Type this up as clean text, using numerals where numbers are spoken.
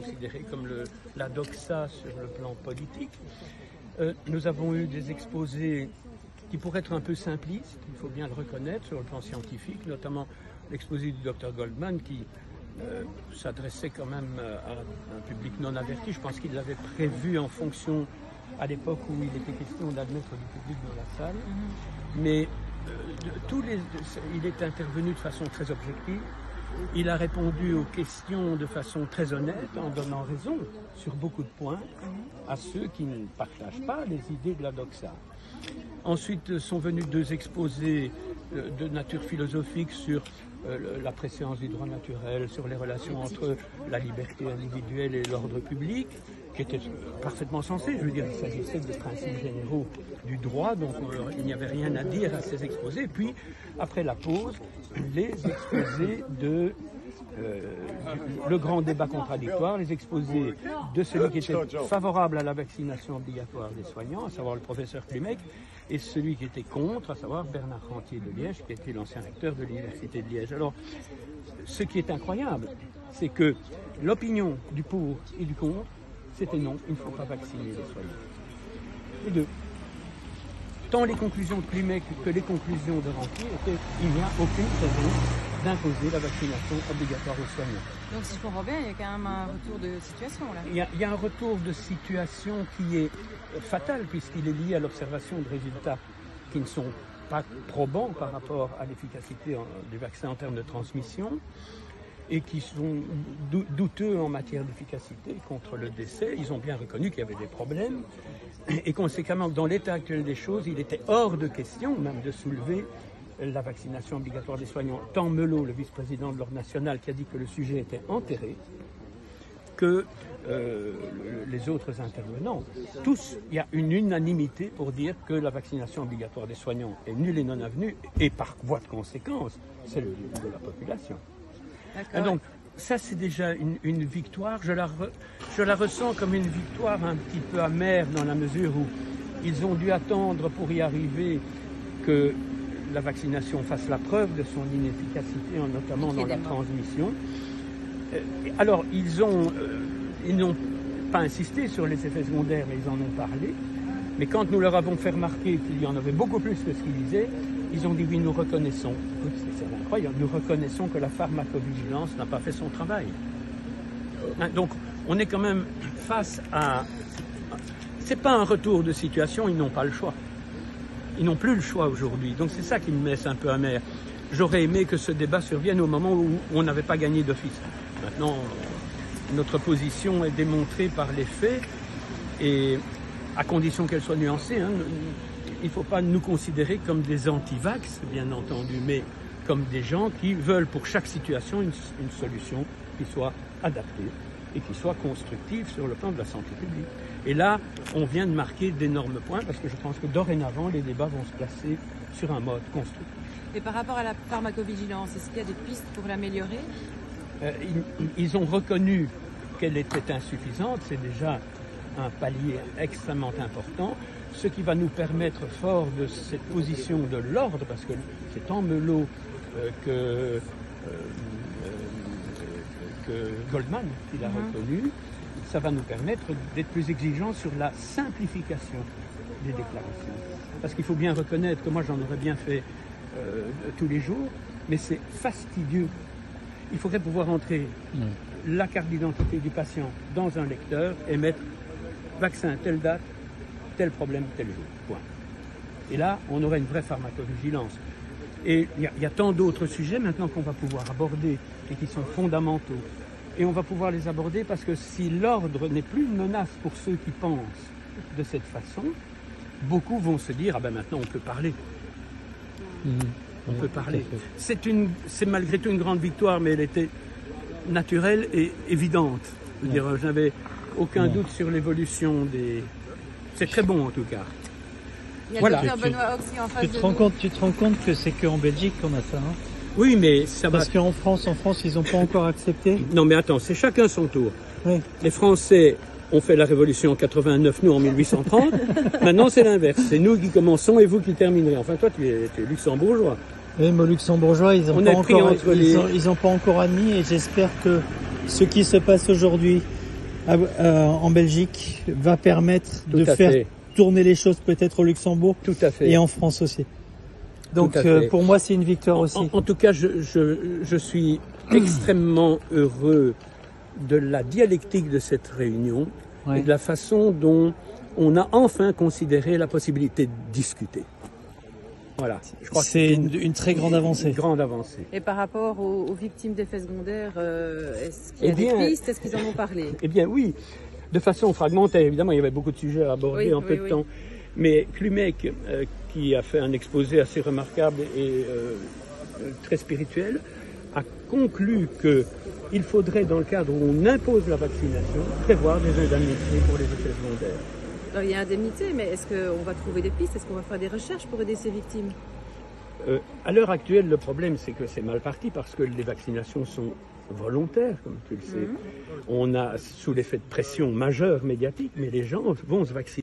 considéré comme la doxa sur le plan politique. Nous avons eu des exposés qui pourraient être un peu simplistes, il faut bien le reconnaître, sur le plan scientifique, notamment l'exposé du Dr Goldman qui s'adressait quand même à un public non averti. Je pense qu'il l'avait prévu en fonction, à l'époque où il était question d'admettre du public dans la salle. Mais il est intervenu de façon très objective. Il a répondu aux questions de façon très honnête, en donnant raison sur beaucoup de points à ceux qui ne partagent pas les idées de la doxa. Ensuite sont venus 2 exposés de nature philosophique sur la préséance du droit naturel, sur les relations entre la liberté individuelle et l'ordre public, qui étaient parfaitement sensés. Je veux dire, il s'agissait des principes généraux du droit, donc il n'y avait rien à dire à ces exposés. Puis, après la pause, les exposés le grand débat contradictoire, les exposés de celui qui était favorable à la vaccination obligatoire des soignants, à savoir le professeur Klimek, et celui qui était contre, à savoir Bernard Rentier de Liège, qui était l'ancien recteur de l'Université de Liège. Alors, ce qui est incroyable, c'est que l'opinion du pour et du contre, c'était non, il ne faut pas vacciner les soignants. Les deux. Tant les conclusions de Klimek que les conclusions de Rentier étaient il n'y a aucune raison d'imposer la vaccination obligatoire aux soignants. Donc si je comprends bien, il y a quand même un retour de situation là. Il y a un retour de situation qui est fatal puisqu'il est lié à l'observation de résultats qui ne sont pas probants par rapport à l'efficacité du vaccin en termes de transmission et qui sont douteux en matière d'efficacité contre le décès. Ils ont bien reconnu qu'il y avait des problèmes et conséquemment, dans l'état actuel des choses, il était hors de question même de soulever la vaccination obligatoire des soignants. Tant Melot, le vice-président de l'Ordre national, qui a dit que le sujet était enterré, que les autres intervenants. Tous, il y a une unanimité pour dire que la vaccination obligatoire des soignants est nulle et non avenue, et par voie de conséquence, celle de la population. Et donc, ça c'est déjà une victoire. Je la ressens comme une victoire un petit peu amère dans la mesure où ils ont dû attendre pour y arriver que la vaccination fasse la preuve de son inefficacité, notamment dans la transmission. Alors, ils n'ont pas insisté sur les effets secondaires, mais ils en ont parlé. Mais quand nous leur avons fait remarquer qu'il y en avait beaucoup plus que ce qu'ils disaient, ils ont dit oui, nous reconnaissons. C'est incroyable, nous reconnaissons que la pharmacovigilance n'a pas fait son travail. Donc, on est quand même face à... C'est pas un retour de situation, ils n'ont pas le choix. Ils n'ont plus le choix aujourd'hui. Donc c'est ça qui me laisse un peu amer. J'aurais aimé que ce débat survienne au moment où on n'avait pas gagné d'office. Maintenant, notre position est démontrée par les faits et à condition qu'elle soit nuancée. Il ne faut pas nous considérer comme des anti-vax, bien entendu, mais comme des gens qui veulent pour chaque situation une solution qui soit adaptée et qui soit constructive sur le plan de la santé publique. Et là, on vient de marquer d'énormes points parce que je pense que dorénavant, les débats vont se placer sur un mode constructif. Et par rapport à la pharmacovigilance, est-ce qu'il y a des pistes pour l'améliorer ? Ils ont reconnu qu'elle était insuffisante, c'est déjà un palier extrêmement important, ce qui va nous permettre, fort de cette position de l'ordre, parce que c'est en Melot que Goldman qui l'a reconnu, ça va nous permettre d'être plus exigeants sur la simplification des déclarations. Parce qu'il faut bien reconnaître que moi j'en aurais bien fait tous les jours, mais c'est fastidieux. Il faudrait pouvoir entrer la carte d'identité du patient dans un lecteur et mettre vaccin telle date, tel problème tel jour. Point. Et là, on aurait une vraie pharmacovigilance. Et il y a tant d'autres sujets maintenant qu'on va pouvoir aborder et qui sont fondamentaux. Et on va pouvoir les aborder parce que si l'ordre n'est plus une menace pour ceux qui pensent de cette façon, beaucoup vont se dire « Ah ben maintenant on peut parler ». On peut parler. C'est malgré tout une grande victoire, mais elle était naturelle et évidente. Je n'avais aucun doute sur l'évolution des... C'est très bon en tout cas. Il y a voilà. Benoît Oxy en face tu te rends compte que c'est qu'en Belgique qu'on a ça, hein? Oui, mais ça va... Parce qu'en France, ils n'ont pas encore accepté. Non, mais attends, c'est chacun son tour. Oui. Les Français ont fait la révolution en 89, nous en 1830. Maintenant, c'est l'inverse. C'est nous qui commençons et vous qui terminerez. Enfin, toi, tu es luxembourgeois. Oui, mais luxembourgeois, ils n'ont pas encore admis et j'espère que ce qui se passe aujourd'hui en Belgique va permettre Tout de à faire fait. tourner les choses peut-être au Luxembourg Tout à fait. et en France aussi. Donc Tout à fait. pour moi c'est une victoire aussi. En tout cas, je suis extrêmement heureux de la dialectique de cette réunion Ouais. et de la façon dont on a enfin considéré la possibilité de discuter. Voilà. Je crois que C'est une très grande avancée. Une grande avancée. Et par rapport aux victimes d'effets secondaires, est-ce qu'il y a Eh bien, des pistes? Est-ce qu'ils en ont parlé? Eh bien oui, de façon fragmentaire, évidemment, il y avait beaucoup de sujets à aborder Oui, en peu de temps. Mais Klumek, qui a fait un exposé assez remarquable et très spirituel, a conclu qu'il faudrait, dans le cadre où on impose la vaccination, prévoir des indemnités pour les effets secondaires. Alors, il y a indemnité, mais est-ce qu'on va trouver des pistes? Est-ce qu'on va faire des recherches pour aider ces victimes? À l'heure actuelle, le problème, c'est que c'est mal parti parce que les vaccinations sont volontaires, comme tu le sais. On a, sous l'effet de pression majeure médiatique, mais les gens vont se vacciner.